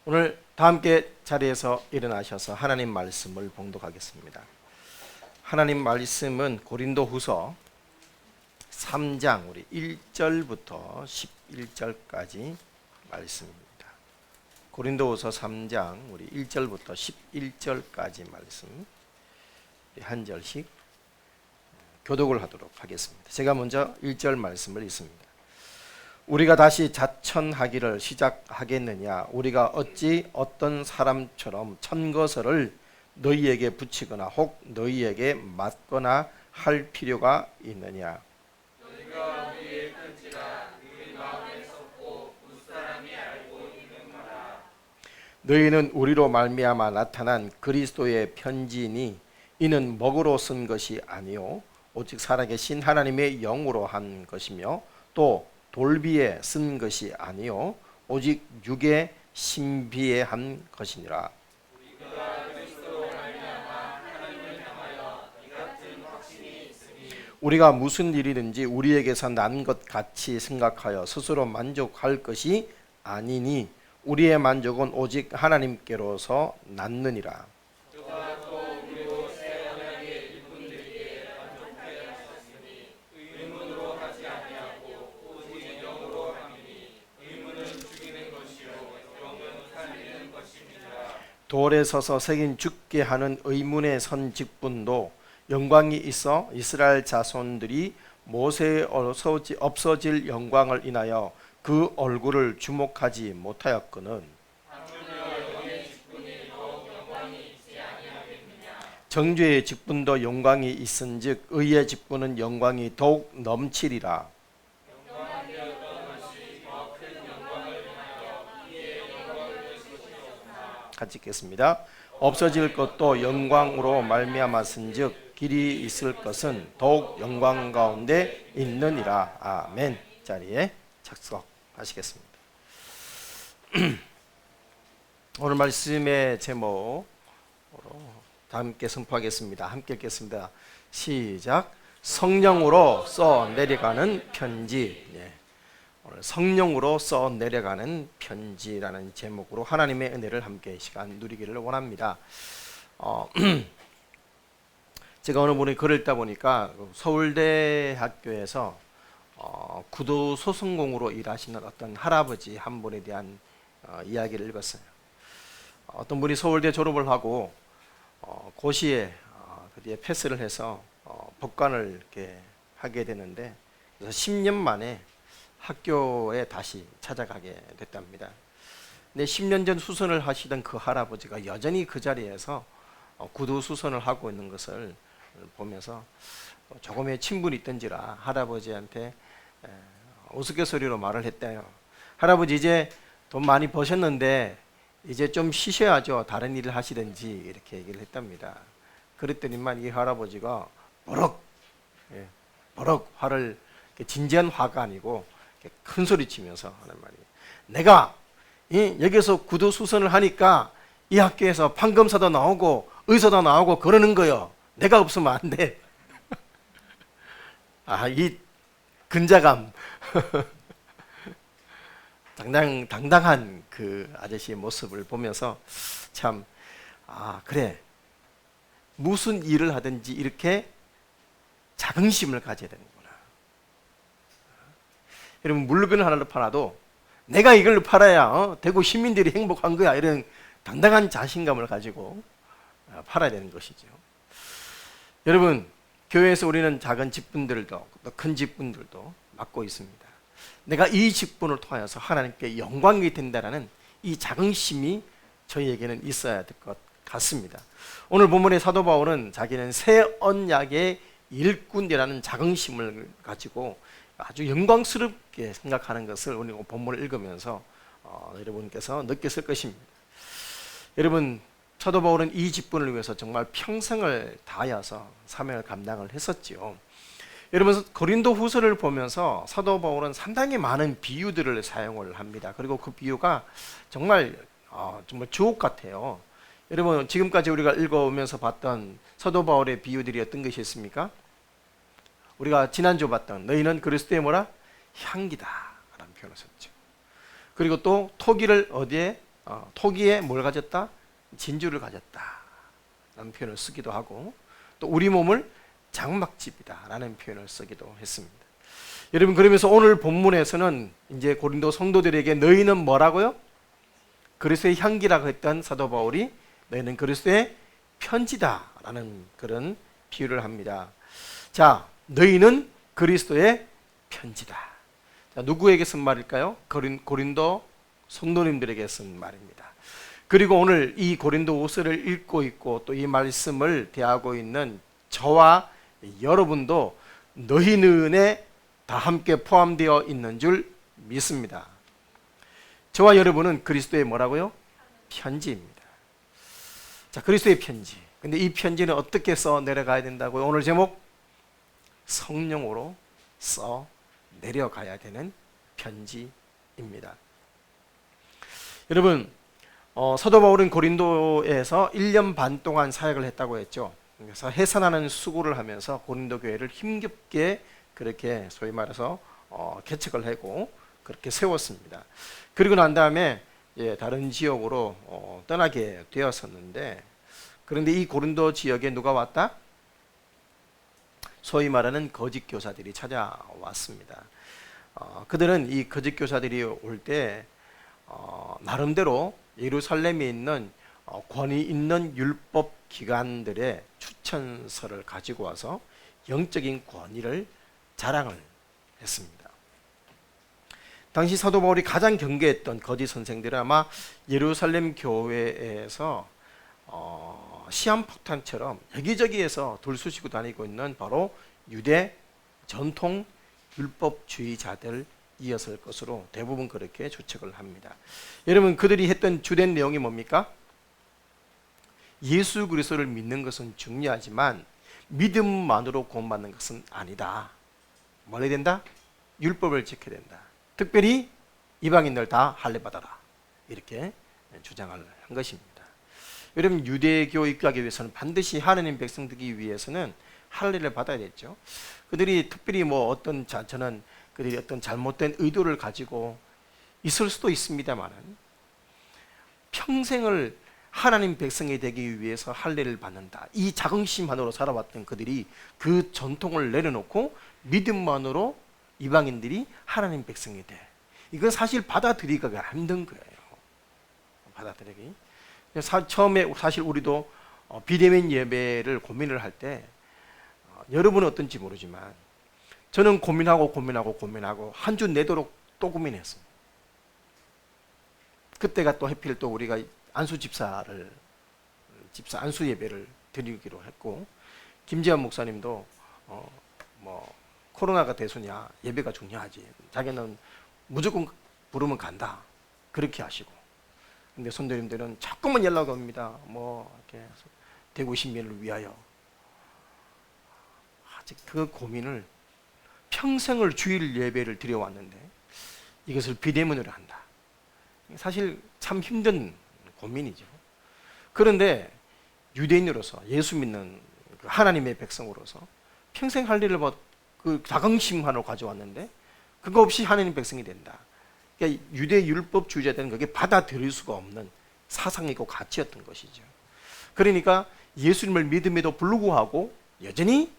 오늘 다 함께 자리에서 일어나셔서 하나님 말씀을 봉독하겠습니다. 하나님 말씀은 고린도후서 3장 우리 1절부터 11절까지 말씀입니다. 고린도후서 3장 우리 1절부터 11절까지 말씀 한 절씩 교독을 하도록 하겠습니다. 제가 먼저 1절 말씀을 읽습니다. 우리가 다시 자천하기를 시작하겠느냐? 우리가 어찌 어떤 사람처럼 천거설을 너희에게 붙이거나 혹 너희에게 맞거나 할 필요가 있느냐? 너희가 우리의 편지라 우리 마음에 썩고 무사람이 알고 있는 거라. 너희는 우리로 말미암아 나타난 그리스도의 편지니 이는 먹으로 쓴 것이 아니요 오직 살아계신 하나님의 영으로 한 것이며 또 돌비에 쓴 것이 아니요 오직 육의 신비에 한 것이니라. 우리가 그리스도로 말미암아 하나님을 향하여 이 같은 확신이 있으니 우리가 무슨 일이든지 우리에게서 난 것 같이 생각하여 스스로 만족할 것이 아니니 우리의 만족은 오직 하나님께로서 났느니라. 그가 또 우리로 새 언약의 일꾼들에게 만족하게 하셨으니 의문으로 하지 아니하고 오직 영으로 함이니 의문은 죽이는 것이요 영은 살리는 것임이니라. 돌에 서서 새긴 죽게 하는 의문에 선 직분도 영광이 있어 이스라엘 자손들이 모세의 없어질 영광을 인하여 그 얼굴을 주목하지 못하였거늘 정죄의 직분도 영광이 있은즉 의의 직분은 영광이 더욱 넘치리라. 같이 읽겠습니다. 없어질 것도 영광으로 말미암았은즉 길이 있을 것은 더욱 영광 가운데 있느니라. 아멘. 자리에 착석하시겠습니다. 오늘 말씀의 제목으로 다 함께 선포하겠습니다. 함께 읽겠습니다. 시작. 성령으로 써 내려가는 편지. 오늘 성령으로 써 내려가는 편지라는 제목으로 하나님의 은혜를 함께 시간 누리기를 원합니다. 제가 오늘 분이 글을 읽다 보니까 서울대학교에서 구도 소성공으로 일하시는 어떤 할아버지 한 분에 대한 이야기를 읽었어요. 어떤 분이 서울대 졸업을 하고 고시에 드디어 패스를 해서 법관을 이렇게 하게 되는데 그래서 10년 만에 학교에 다시 찾아가게 됐답니다. 근데 10년 전 수선을 하시던 그 할아버지가 여전히 그 자리에서 구도 수선을 하고 있는 것을 보면서 조금의 친분이 있던지라 할아버지한테 우스갯소리로 말을 했대요. 할아버지 이제 돈 많이 버셨는데 이제 좀 쉬셔야죠. 다른 일을 하시든지 이렇게 얘기를 했답니다. 그랬더니만 이 할아버지가 버럭 화를 진지한 화가 아니고 큰 소리 치면서 하는 말이 내가 여기서 구도 수선을 하니까 이 학교에서 판검사도 나오고 의사도 나오고 그러는 거요. 내가 없으면 안 돼. 이 근자감 당당한 그 아저씨의 모습을 보면서 참 그래 무슨 일을 하든지 이렇게 자긍심을 가져야 되는구나. 여러분 물건을 하나를 팔아도 내가 이걸 팔아야 대구 시민들이 행복한 거야 이런 당당한 자신감을 가지고 팔아야 되는 것이죠. 여러분 교회에서 우리는 작은 직분들도 또 큰 직분들도 맡고 있습니다. 내가 이 직분을 통하여서 하나님께 영광이 된다라는 이 자긍심이 저희에게는 있어야 될 것 같습니다. 오늘 본문의 사도 바울은 자기는 새 언약의 일꾼이라는 자긍심을 가지고 아주 영광스럽게 생각하는 것을 오늘 본문을 읽으면서 여러분께서 느꼈을 것입니다. 여러분 사도 바울은 이 직분을 위해서 정말 평생을 다하여서 사명을 감당을 했었지요. 여러분 고린도 후서를 보면서 사도 바울은 상당히 많은 비유들을 사용을 합니다. 그리고 그 비유가 정말 주옥 같아요. 여러분 지금까지 우리가 읽어오면서 봤던 사도 바울의 비유들이 어떤 것이 있습니까? 우리가 지난주 봤던 너희는 그리스도의 뭐라? 향기다 라는 표현을 썼죠. 그리고 또 토기를 어디에? 토기에 뭘 가졌다? 진주를 가졌다 라는 표현을 쓰기도 하고, 또 우리 몸을 장막집이다 라는 표현을 쓰기도 했습니다. 여러분, 그러면서 오늘 본문에서는 이제 고린도 성도들에게 너희는 뭐라고요? 그리스도의 향기라고 했던 사도 바울이 너희는 그리스도의 편지다 라는 그런 비유를 합니다. 자, 너희는 그리스도의 편지다. 자, 누구에게 쓴 말일까요? 고린도 성도님들에게 쓴 말입니다. 그리고 오늘 이 고린도후서를 읽고 있고 또 이 말씀을 대하고 있는 저와 여러분도 너희는에 다 함께 포함되어 있는 줄 믿습니다. 저와 여러분은 그리스도의 뭐라고요? 편지입니다. 자, 그리스도의 편지. 근데 이 편지는 어떻게 써 내려가야 된다고요? 오늘 제목, 성령으로 써 내려가야 되는 편지입니다. 여러분, 사도 바울은 고린도에서 1년 반 동안 사역을 했다고 했죠. 그래서 해산하는 수고를 하면서 고린도 교회를 힘겹게 그렇게 소위 말해서 개척을 하고 그렇게 세웠습니다. 그리고 난 다음에 다른 지역으로 떠나게 되었었는데, 그런데 이 고린도 지역에 누가 왔다? 소위 말하는 거짓 교사들이 찾아왔습니다. 그들은 이 거짓 교사들이 올 때 나름대로 예루살렘에 있는 권위 있는 율법 기관들의 추천서를 가지고 와서 영적인 권위를 자랑을 했습니다. 당시 사도 바울이 가장 경계했던 거짓 선생들은 아마 예루살렘 교회에서 시한폭탄처럼 여기저기에서 돌쑤시고 다니고 있는 바로 유대 전통 율법주의자들이었을 것으로 대부분 그렇게 추측을 합니다. 여러분, 그들이 했던 주된 내용이 뭡니까? 예수 그리스도를 믿는 것은 중요하지만 믿음만으로 구원받는 것은 아니다. 뭘 해야 된다? 율법을 지켜야 된다. 특별히 이방인들 다 할례 받아라. 이렇게 주장을 한 것입니다. 여러분, 유대교 입교하기 위해서는 반드시 하나님 백성 되기 위해서는 할례를 받아야 됐죠. 그들이 특별히 저는 그들이 어떤 잘못된 의도를 가지고 있을 수도 있습니다만은 평생을 하나님 백성이 되기 위해서 할례를 받는다. 이 자긍심만으로 살아왔던 그들이 그 전통을 내려놓고 믿음만으로 이방인들이 하나님 백성이 돼. 이건 사실 받아들이기가 힘든 거예요. 받아들이기. 처음에 사실 우리도 비대면 예배를 고민을 할 때 여러분은 어떤지 모르지만 저는 고민하고 한 주 내도록 또 고민했어요. 그때가 또 하필 또 우리가 안수 안수 예배를 드리기로 했고, 김지한 목사님도 코로나가 대수냐 예배가 중요하지, 자기는 무조건 부르면 간다 그렇게 하시고, 근데 성도님들은 자꾸만 연락이 옵니다. 이렇게 대구 시민을 위하여. 아직 그 고민을 평생을 주일 예배를 드려왔는데 이것을 비대면으로 한다. 사실 참 힘든 고민이죠. 그런데 유대인으로서 예수 믿는 하나님의 백성으로서 평생 할 일을 그 자긍심만으로 가져왔는데 그거 없이 하나님 백성이 된다. 그러니까 유대 율법주의자들은 그게 받아들일 수가 없는 사상이고 가치였던 것이죠. 그러니까 예수님을 믿음에도 불구하고 여전히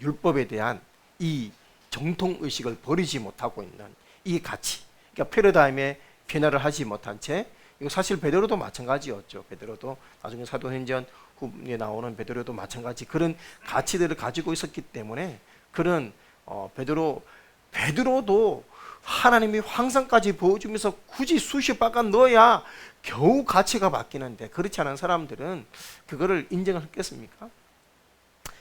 율법에 대한 이 정통의식을 버리지 못하고 있는 이 가치, 그러니까 패러다임에 변화를 하지 못한 채, 이거 사실 베드로도 마찬가지였죠. 베드로도 나중에 사도행전 후에 나오는 베드로도 마찬가지 그런 가치들을 가지고 있었기 때문에 그런 베드로도 하나님이 환상까지 보여주면서 굳이 수십 바간 넣어야 겨우 가치가 바뀌는데, 그렇지 않은 사람들은 그거를 인정을 했겠습니까?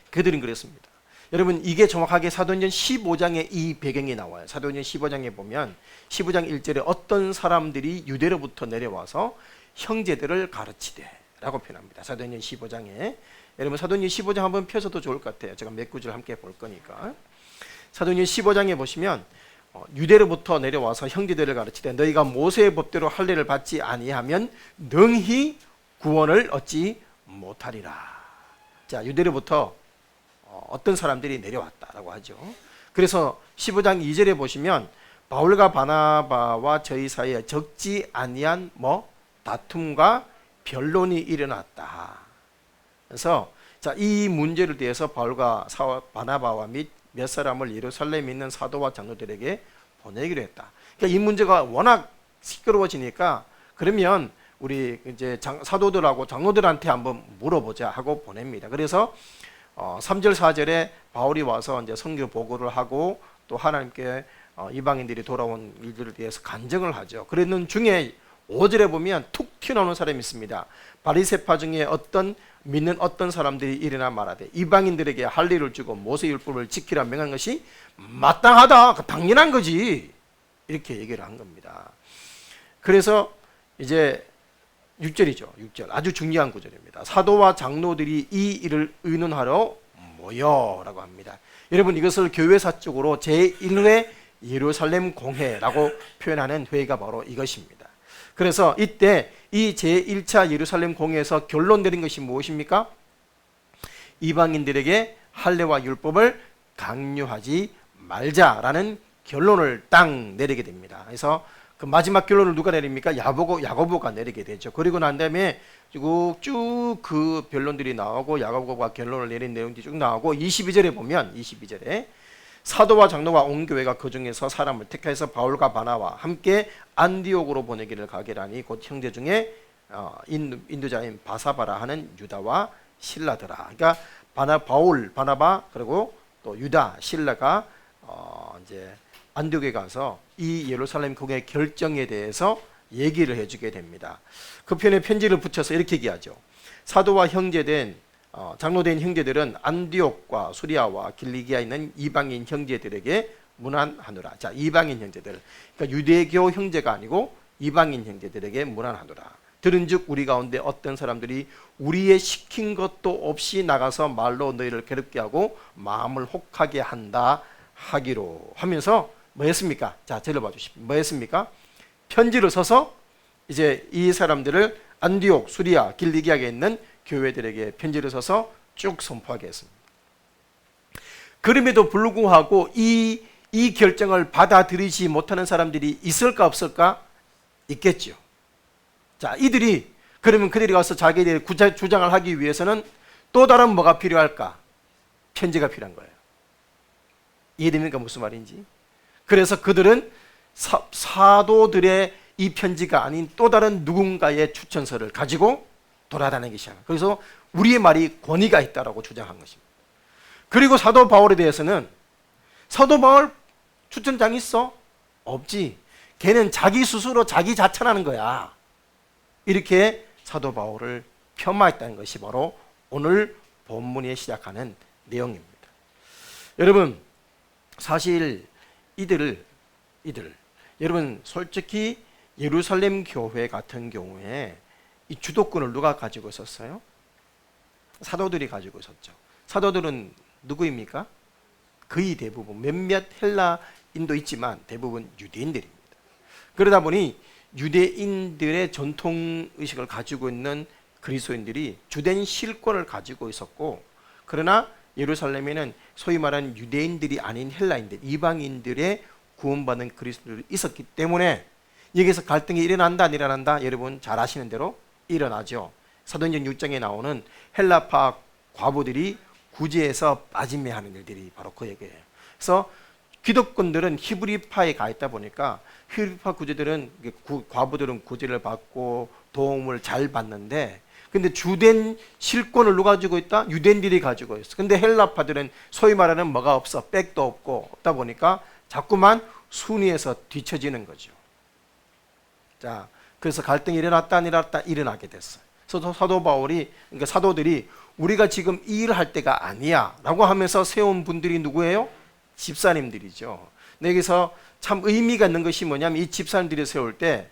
그들은 그랬습니다. 여러분, 이게 정확하게 사도행전 15장에 이 배경이 나와요. 사도행전 15장에 보면 15장 1절에 어떤 사람들이 유대로부터 내려와서 형제들을 가르치되 라고 표현합니다. 사도행전 15장에. 여러분, 사도행전 15장 한번 펴서도 좋을 것 같아요. 제가 몇 구절 함께 볼 거니까. 사도행전 15장에 보시면 유대로부터 내려와서 형제들을 가르치되 너희가 모세의 법대로 할례를 받지 아니하면 능히 구원을 얻지 못하리라. 자, 유대로부터 어떤 사람들이 내려왔다라고 하죠. 그래서 15장 2절에 보시면 바울과 바나바와 저희 사이에 적지 아니한 다툼과 변론이 일어났다. 그래서 자, 이 문제를 대해서 바울과 바나바와 및 몇 사람을 예루살렘에 있는 사도와 장로들에게 보내기로 했다. 그러니까 이 문제가 워낙 시끄러워지니까 그러면 우리 이제 사도들하고 장로들한테 한번 물어보자 하고 보냅니다. 그래서 3절 4절에 바울이 와서 이제 선교 보고를 하고 또 하나님께 이방인들이 돌아온 일들에 대해서 간증을 하죠. 그러는 중에 5절에 보면 툭 튀어나오는 사람이 있습니다. 바리새파 중에 믿는 어떤 사람들이 일어나 말하되 이방인들에게 할 일을 주고 모세율법을 지키라 명한 것이 마땅하다. 당연한 거지. 이렇게 얘기를 한 겁니다. 그래서 이제 6절이죠. 6절 아주 중요한 구절입니다. 사도와 장로들이 이 일을 의논하러 모여라고 합니다. 여러분 이것을 교회사적으로 제1회 예루살렘 공회라고 표현하는 회의가 바로 이것입니다. 그래서 이때 이 제1차 예루살렘 공회에서 결론 내린 것이 무엇입니까? 이방인들에게 할례와 율법을 강요하지 말자라는 결론을 딱 내리게 됩니다. 그래서 그 마지막 결론을 누가 내립니까? 야고보가 내리게 되죠. 그리고 난 다음에 쭉 그 변론들이 나오고 야고보가 결론을 내린 내용들이 쭉 나오고 22절에 보면 22절에 사도와 장로와 온 교회가 그 중에서 사람을 택해서 바울과 바나와 함께 안디옥으로 보내기를 가게라니 곧 형제 중에 인도자인 바사바라 하는 유다와 실라더라. 그러니까 바울, 바나바 그리고 또 유다, 실라가 이제 안디옥에 가서 이 예루살렘 공회 결정에 대해서 얘기를 해주게 됩니다. 그 편에 편지를 붙여서 이렇게 얘기하죠. 사도와 형제된 장로된 형제들은 안디옥과 수리아와 길리기아에 있는 이방인 형제들에게 문안하노라. 자, 이방인 형제들, 그러니까 유대교 형제가 아니고 이방인 형제들에게 문안하노라. 들은즉 우리 가운데 어떤 사람들이 우리의 시킨 것도 없이 나가서 말로 너희를 괴롭게 하고 마음을 혹하게 한다 하기로 하면서 뭐 했습니까? 자, 저를 봐주십시오. 뭐 했습니까? 편지를 써서 이제 이 사람들을 안디옥, 수리아, 길리기아에 있는 교회들에게 편지를 써서 쭉 선포하게 했습니다. 그럼에도 불구하고 이 결정을 받아들이지 못하는 사람들이 있을까 없을까? 있겠죠. 자, 그러면 그들이 가서 자기들의 주장을 하기 위해서는 또 다른 뭐가 필요할까? 편지가 필요한 거예요. 이해됩니까? 무슨 말인지? 그래서 그들은 사도들의 이 편지가 아닌 또 다른 누군가의 추천서를 가지고 돌아다니기 시작합니다. 그래서 우리의 말이 권위가 있다라고 주장한 것입니다. 그리고 사도 바울에 대해서는 사도 바울 추천장 있어? 없지. 걔는 자기 스스로 자기 자천하는 거야. 이렇게 사도 바울을 폄하했다는 것이 바로 오늘 본문에 시작하는 내용입니다. 여러분, 사실 이들 여러분 솔직히 예루살렘 교회 같은 경우에 이 주도권을 누가 가지고 있었어요? 사도들이 가지고 있었죠. 사도들은 누구입니까? 거의 대부분 몇몇 헬라인도 있지만 대부분 유대인들입니다. 그러다 보니 유대인들의 전통의식을 가지고 있는 그리스도인들이 주된 실권을 가지고 있었고, 그러나 예루살렘에는 소위 말하는 유대인들이 아닌 헬라인들, 이방인들의 구원받는 그리스도인들이 있었기 때문에 여기서 갈등이 일어난다 안 일어난다? 여러분 잘 아시는 대로 일어나죠. 사도행전 6장에 나오는 헬라파 과부들이 구제에서 빠짐해 하는 일들이 바로 그 얘기예요. 그래서 기독권들은 히브리파에 가 있다 보니까 히브리파 과부들은 구제를 받고 도움을 잘 받는데, 근데 주된 실권을 누가 가지고 있다? 유대인들이 가지고 있어. 근데 헬라파들은 소위 말하는 뭐가 없어. 백도 없다 보니까 자꾸만 순위에서 뒤처지는 거죠. 자, 그래서 갈등이 일어났다 안 일어났다? 일어나게 됐어요. 그래서 사도 바울이, 그러니까 사도들이 우리가 지금 이 일을 할 때가 아니야 라고 하면서 세운 분들이 누구예요? 집사님들이죠. 근데 여기서 참 의미가 있는 것이 뭐냐면 이 집사님들이 세울 때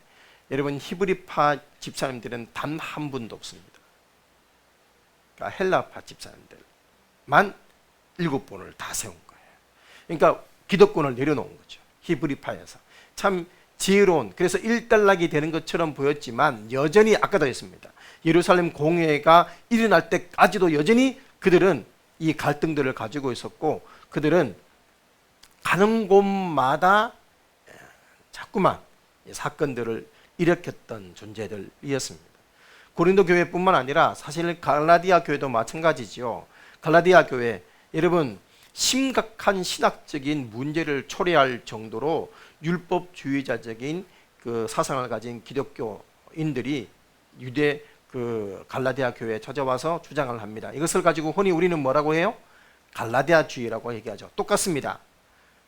여러분 히브리파 집사님들은 단 한 분도 없습니다. 그러니까 헬라파 집사님들만 7분을 다 세운 거예요. 그러니까 기득권을 내려놓은 거죠. 히브리파에서. 참 지혜로운, 그래서 일단락이 되는 것처럼 보였지만 여전히 아까도 했습니다. 예루살렘 공회가 일어날 때까지도 여전히 그들은 이 갈등들을 가지고 있었고, 그들은 가는 곳마다 자꾸만 사건들을 일으켰던 존재들이었습니다. 고린도 교회뿐만 아니라 사실 갈라디아 교회도 마찬가지지요. 갈라디아 교회, 여러분 심각한 신학적인 문제를 초래할 정도로 율법주의자적인 그 사상을 가진 기독교인들이 유대 그 갈라디아 교회에 찾아와서 주장을 합니다. 이것을 가지고 흔히 우리는 뭐라고 해요? 갈라디아주의라고 얘기하죠. 똑같습니다.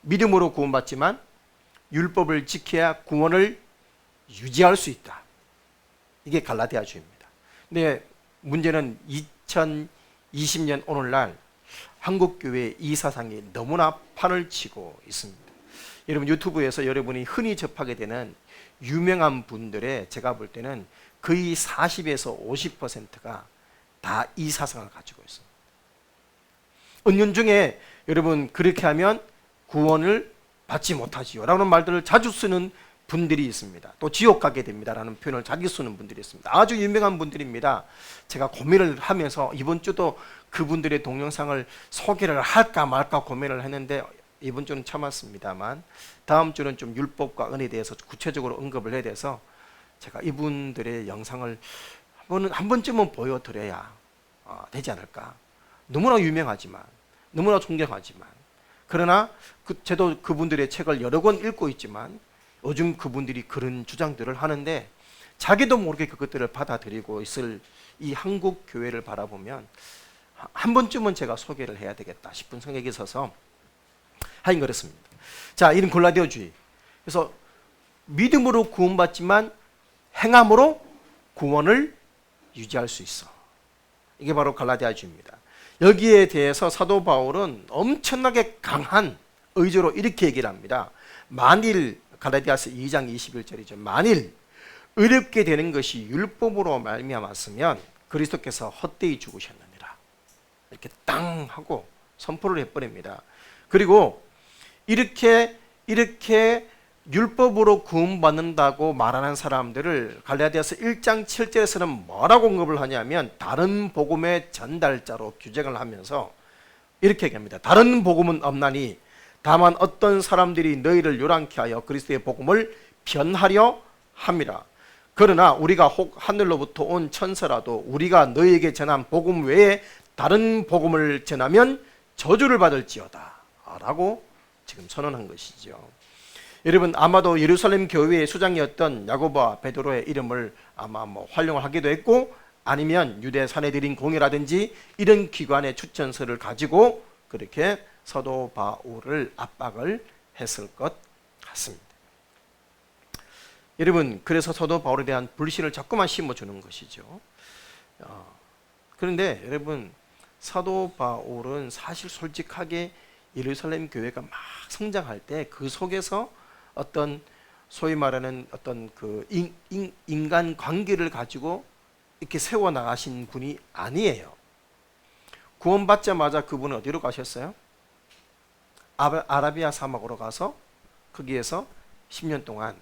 믿음으로 구원받지만 율법을 지켜야 구원을 유지할 수 있다. 이게 갈라디아주의입니다. 근데 문제는 2020년 오늘날 한국교회의 이 사상이 너무나 판을 치고 있습니다. 여러분 유튜브에서 여러분이 흔히 접하게 되는 유명한 분들의 제가 볼 때는 거의 40에서 50%가 다 이 사상을 가지고 있습니다. 은연중에 여러분 그렇게 하면 구원을 받지 못하지요 라는 말들을 자주 쓰는 분들이 있습니다. 또 지옥 가게 됩니다 라는 표현을 자주 쓰는 분들이 있습니다. 아주 유명한 분들입니다. 제가 고민을 하면서 이번 주도 그분들의 동영상을 소개를 할까 말까 고민을 했는데 이번 주는 참았습니다만 다음 주는 좀 율법과 은혜에 대해서 구체적으로 언급을 해야 돼서 제가 이분들의 영상을 한 번쯤은 보여드려야 되지 않을까. 너무나 유명하지만 너무나 존경하지만 그러나 저도 그분들의 책을 여러 권 읽고 있지만 요즘 그분들이 그런 주장들을 하는데 자기도 모르게 그것들을 받아들이고 있을 이 한국 교회를 바라보면 한 번쯤은 제가 소개를 해야 되겠다 싶은 생각이 있어서 하긴 그렇습니다. 자, 이런 갈라디아주의. 그래서 믿음으로 구원받지만 행함으로 구원을 유지할 수 있어. 이게 바로 갈라디아주의입니다. 여기에 대해서 사도 바울은 엄청나게 강한 의지로 이렇게 얘기를 합니다. 만일 갈라디아서 2장 21절이죠. 만일 의롭게 되는 것이 율법으로 말미암았으면 그리스도께서 헛되이 죽으셨느니라. 이렇게 땅 하고 선포를 해버립니다. 그리고 이렇게 율법으로 구원받는다고 말하는 사람들을 갈라디아서 1장 7절에서는 뭐라고 언급을 하냐면 다른 복음의 전달자로 규정을 하면서 이렇게 얘기합니다. 다른 복음은 없나니 다만 어떤 사람들이 너희를 요란케 하여 그리스도의 복음을 변하려 함이라. 그러나 우리가 혹 하늘로부터 온 천사라도 우리가 너희에게 전한 복음 외에 다른 복음을 전하면 저주를 받을지어다 라고 지금 선언한 것이죠. 여러분 아마도 예루살렘 교회의 수장이었던 야고보와 베드로의 이름을 아마 활용을 하기도 했고 아니면 유대 산헤드린 공회라든지 이런 기관의 추천서를 가지고 그렇게 사도 바울을 압박을 했을 것 같습니다. 여러분 그래서 사도 바울에 대한 불신을 자꾸만 심어주는 것이죠. 그런데 여러분 사도 바울은 사실 솔직하게 예루살렘 교회가 막 성장할 때 그 속에서 어떤 소위 말하는 어떤 그 인간 관계를 가지고 이렇게 세워 나가신 분이 아니에요. 구원받자마자 그분은 어디로 가셨어요? 아라비아 사막으로 가서 거기에서 10년 동안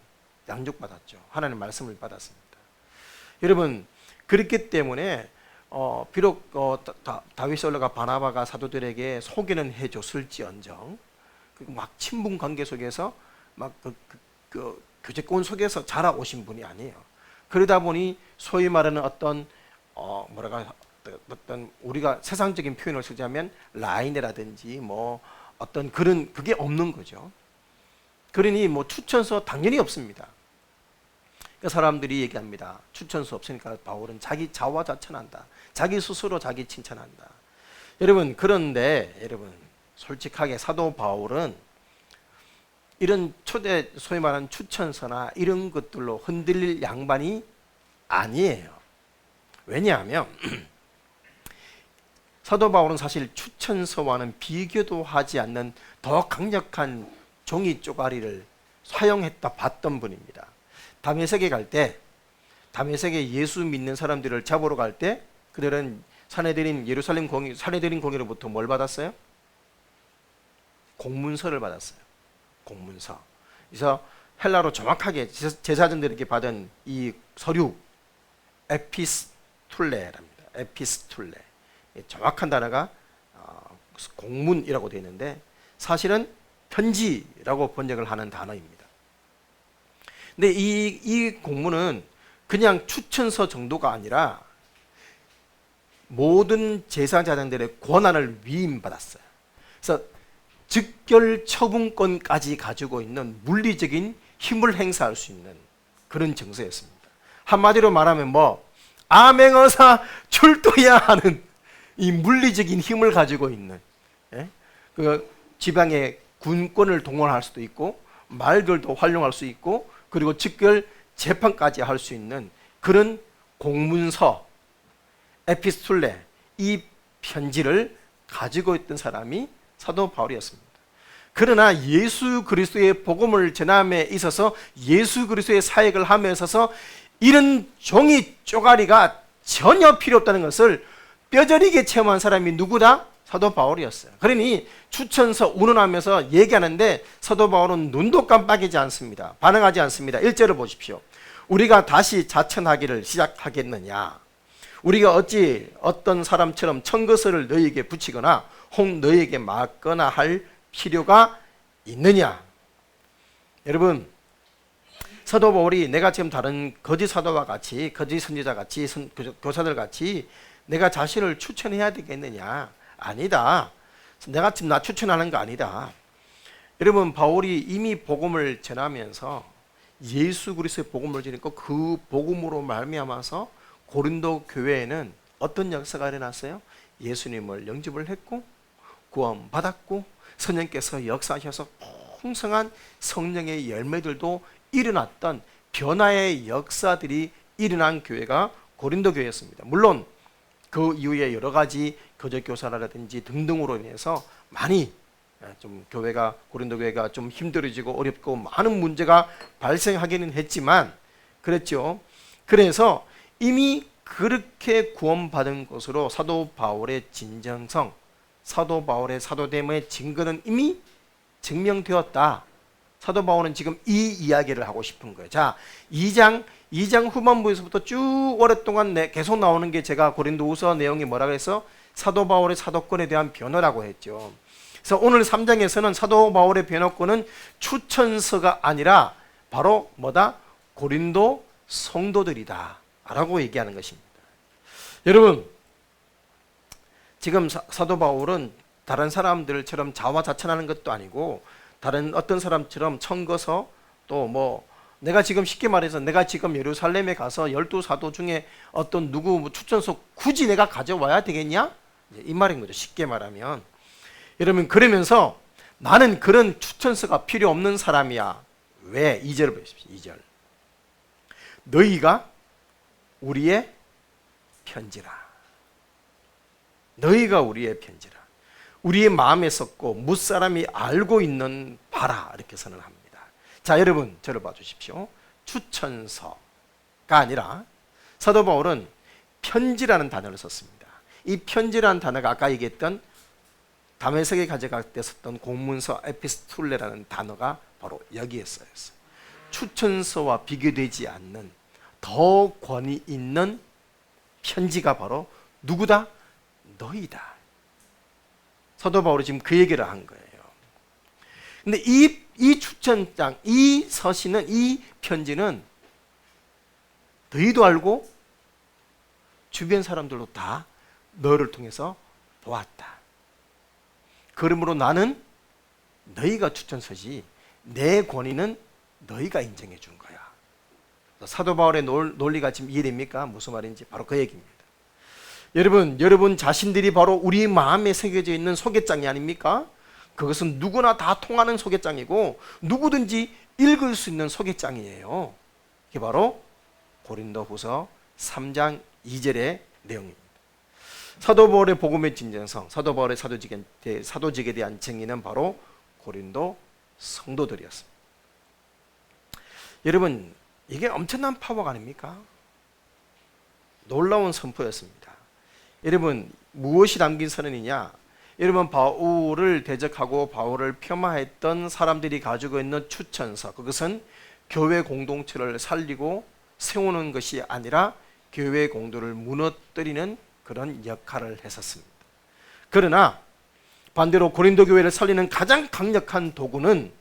양육받았죠. 하나님의 말씀을 받았습니다. 여러분 그렇기 때문에 비록 다윗 사울과 바나바가 사도들에게 소개는 해줬을지언정 그리고 막 친분 관계 속에서 막 그 교제권 속에서 자라오신 분이 아니에요. 그러다 보니 소위 말하는 어떤 어떤 우리가 세상적인 표현을 쓰자면 라인이라든지 뭐 어떤 그런 그게 없는 거죠. 그러니 뭐 추천서 당연히 없습니다. 그 사람들이 얘기합니다. 추천서 없으니까 바울은 자기 자화자찬한다. 자기 스스로 자기 칭찬한다. 여러분 그런데 여러분 솔직하게 사도 바울은 이런 초대 소위 말하는 추천서나 이런 것들로 흔들릴 양반이 아니에요. 왜냐하면 사도 바울은 사실 추천서와는 비교도 하지 않는 더 강력한 종이 쪼가리를 사용했다 봤던 분입니다. 다메섹에 갈 때 다메섹에 예수 믿는 사람들을 잡으러 갈 때 그들은 예루살렘 산헤드린 공회로부터 뭘 받았어요? 공문서를 받았어요. 공문서. 그래서 헬라로 정확하게 제사장들에게 받은 이 서류 에피스툴레랍니다. 에피스툴레. 정확한 단어가 공문이라고 되어 있는데 사실은 편지라고 번역을 하는 단어입니다. 근데 이 공문은 그냥 추천서 정도가 아니라 모든 제사장들의 권한을 위임받았어요. 그래서 즉결 처분권까지 가지고 있는 물리적인 힘을 행사할 수 있는 그런 정서였습니다. 한마디로 말하면 암행어사 출두해야 하는 이 물리적인 힘을 가지고 있는, 그 지방의 군권을 동원할 수도 있고 말들도 활용할 수 있고 그리고 즉결 재판까지 할 수 있는 그런 공문서 에피스톨레, 이 편지를 가지고 있던 사람이 사도 바울이었습니다. 그러나 예수 그리스도의 복음을 전함에 있어서 예수 그리스도의 사역을 함에 있어서 이런 종이 쪼가리가 전혀 필요 없다는 것을 뼈저리게 체험한 사람이 누구다? 사도 바울이었어요. 그러니 추천서 운운하면서 얘기하는데 사도 바울은 눈도 깜빡이지 않습니다. 반응하지 않습니다. 1절을 보십시오. 우리가 다시 자천하기를 시작하겠느냐? 우리가 어찌 어떤 사람처럼 청거서를 너희에게 붙이거나 혹 너희에게 맞거나 할 필요가 있느냐? 여러분, 사도 바울이 내가 지금 다른 거짓 사도와 같이, 거짓 선지자 같이, 교사들 같이 내가 자신을 추천해야 되겠느냐? 아니다. 내가 지금 나 추천하는 거 아니다. 여러분, 바울이 이미 복음을 전하면서 예수 그리스도의 복음을 전했고 그 복음으로 말미암아서 고린도 교회에는 어떤 역사가 일어났어요? 예수님을 영접을 했고 구원받았고 성령께서 역사하셔서 풍성한 성령의 열매들도 일어났던 변화의 역사들이 일어난 교회가 고린도 교회였습니다. 물론 그 이후에 여러 가지 거짓 교사라든지 등등으로 인해서 많이 좀 교회가 고린도 교회가 좀 힘들어지고 어렵고 많은 문제가 발생하기는 했지만 그랬죠. 그래서 이미 그렇게 구원받은 것으로 사도 바울의 진정성, 사도 바울의 사도됨의 증거는 이미 증명되었다. 사도 바울은 지금 이 이야기를 하고 싶은 거예요. 자, 2장 후반부에서부터 쭉 오랫동안 계속 나오는 게 제가 고린도후서 내용이 뭐라고 해서 사도 바울의 사도권에 대한 변호라고 했죠. 그래서 오늘 3장에서는 사도 바울의 변호권은 추천서가 아니라 바로 뭐다? 고린도 성도들이다 라고 얘기하는 것입니다. 여러분, 지금 사도 바울은 다른 사람들처럼 자화자찬하는 것도 아니고 다른 어떤 사람처럼 청거서 또 내가 지금 쉽게 말해서 내가 지금 예루살렘에 가서 12사도 중에 어떤 누구 추천서 굳이 내가 가져와야 되겠냐? 이 말인 거죠. 쉽게 말하면. 여러분, 그러면서 나는 그런 추천서가 필요 없는 사람이야. 왜? 2절을 보십시오. 2절. 너희가 우리의 편지라. 너희가 우리의 편지라. 우리의 마음에 썩고 무사람이 알고 있는 바라. 이렇게 선언합니다. 자, 여러분 저를 봐주십시오. 추천서가 아니라 사도 바울은 편지라는 단어를 썼습니다. 이 편지라는 단어가 아까 얘기했던 다메섹에 가져갈 때 썼던 공문서 에피스톨레라는 단어가 바로 여기에 쓰였어요. 추천서와 비교되지 않는 더 권위 있는 편지가 바로 누구다? 너희다. 사도 바울이 지금 그 얘기를 한 거예요. 근데 이 추천장, 이 서신은, 이 편지는 너희도 알고 주변 사람들도 다 너를 통해서 보았다. 그러므로 나는 너희가 추천서지 내 권위는 너희가 인정해 준 거야. 사도 바울의 논리가 지금 이해됩니까? 무슨 말인지 바로 그 얘기입니다. 여러분 자신들이 바로 우리 마음에 새겨져 있는 소개장이 아닙니까? 그것은 누구나 다 통하는 소개장이고 누구든지 읽을 수 있는 소개장이에요. 이게 바로 고린도후서 3장 2절의 내용입니다. 사도 바울의 복음의 진정성, 사도 바울의 사도직에 대한 증인은 바로 고린도 성도들이었습니다. 여러분, 이게 엄청난 파워가 아닙니까? 놀라운 선포였습니다. 여러분, 무엇이 담긴 선언이냐? 여러분, 바울을 대적하고 바울을 폄하했던 사람들이 가지고 있는 추천서, 그것은 교회 공동체를 살리고 세우는 것이 아니라 교회 공동을 무너뜨리는 그런 역할을 했었습니다. 그러나 반대로 고린도 교회를 살리는 가장 강력한 도구는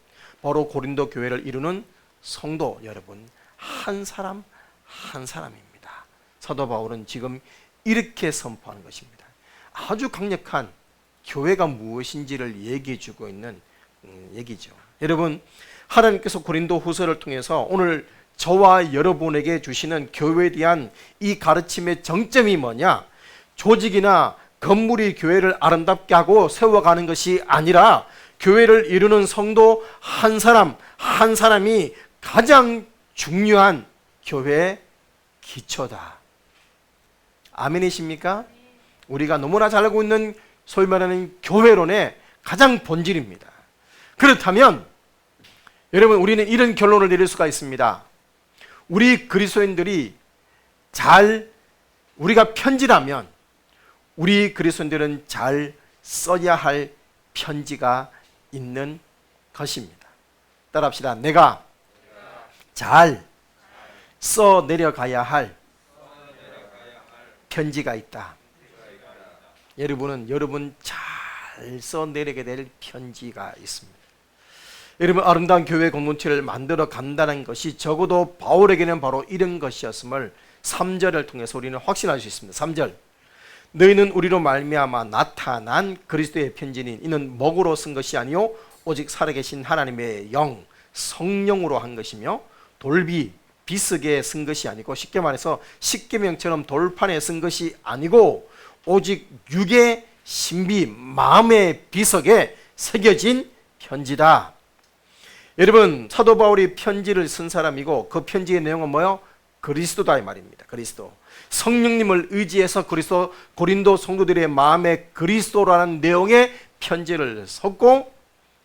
바로 고린도 교회를 이루는 성도 여러분 한 사람 한 사람입니다. 사도 바울은 지금 이렇게 선포하는 것입니다. 아주 강력한 교회가 무엇인지를 얘기해 주고 있는 얘기죠. 여러분, 하나님께서 고린도 후서를 통해서 오늘 저와 여러분에게 주시는 교회에 대한 이 가르침의 정점이 뭐냐? 조직이나 건물이 교회를 아름답게 하고 세워가는 것이 아니라 교회를 이루는 성도 한 사람 한 사람이 가장 중요한 교회의 기초다. 아멘이십니까? 우리가 너무나 잘 알고 있는 소위 말하는 교회론의 가장 본질입니다. 그렇다면 여러분, 우리는 이런 결론을 내릴 수가 있습니다. 우리 그리스도인들이 우리가 편지라면 우리 그리스도인들은 잘 써야 할 편지가 있는 것입니다. 따라합시다. 내가 잘 써 내려가야 할 편지가 있다. 여러분은 여러분 잘 써 내려가야 될 편지가 있습니다. 여러분, 아름다운 교회 공동체를 만들어 간다는 것이 적어도 바울에게는 바로 이런 것이었음을 3절을 통해서 우리는 확신할 수 있습니다. 3절, 너희는 우리로 말미암아 나타난 그리스도의 편지니 이는 먹으로 쓴 것이 아니요 오직 살아계신 하나님의 영 성령으로 한 것이며 돌비 비석에 쓴 것이 아니고, 쉽게 말해서 십계명처럼 돌판에 쓴 것이 아니고 오직 육의 신비 마음의 비석에 새겨진 편지다. 여러분, 사도 바울이 편지를 쓴 사람이고 그 편지의 내용은 뭐요? 그리스도다 이 말입니다. 그리스도. 성령님을 의지해서 고린도 성도들의 마음에 그리스도라는 내용의 편지를 썼고,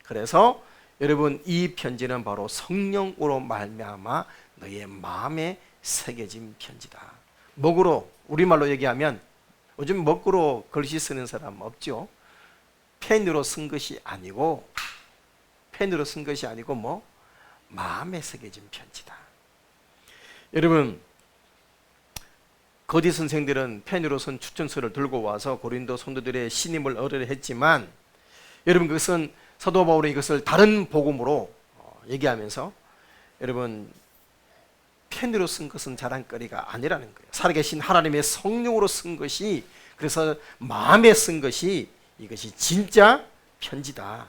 그래서 여러분 이 편지는 바로 성령으로 말미암아 너의 마음에 새겨진 편지다. 먹으로, 우리말로 얘기하면 요즘 먹구로 글씨 쓰는 사람 없죠? 펜으로 쓴 것이 아니고 마음에 새겨진 편지다. 여러분, 거디 선생들은 펜으로 쓴 추천서를 들고 와서 고린도 성도들의 신임을 얻으려 했지만, 여러분 그것은 사도 바울이 이것을 다른 복음으로 얘기하면서, 여러분 펜으로 쓴 것은 자랑거리가 아니라는 거예요. 살아계신 하나님의 성령으로 쓴 것이, 그래서 마음에 쓴 것이, 이것이 진짜 편지다.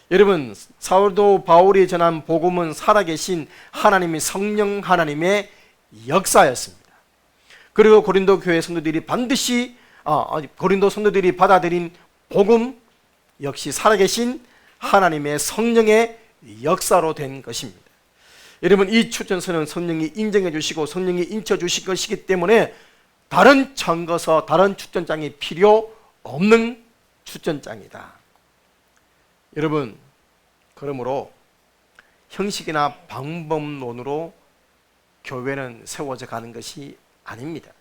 여러분, 사도 바울이 전한 복음은 살아계신 하나님의 성령 하나님의 역사였습니다. 그리고 고린도 교회 성도들이 고린도 성도들이 받아들인 복음 역시 살아계신 하나님의 성령의 역사로 된 것입니다. 여러분, 이 추천서는 성령이 인정해 주시고 성령이 인쳐 주신 것이기 때문에 다른 증거서, 다른 추천장이 필요 없는 추천장이다. 여러분, 그러므로 형식이나 방법론으로 교회는 세워져 가는 것이 아닙니다.